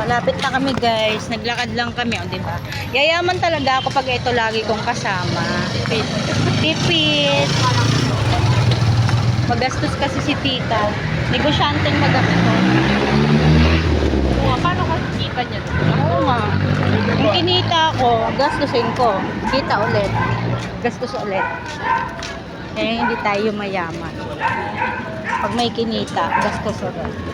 Malapit na kami guys. Naglakad lang kami, o diba? Yayaman talaga ako pag ito lagi kong kasama. Tipid. Magastos kasi si tita. Negosyanteng magastos. Paano ka kita niya? Oo nga. Yung kinita ko, gastusin ko. Kita ulit. Gastos ulit. Kaya hindi tayo mayaman. Pag may kinita, gastos ulit.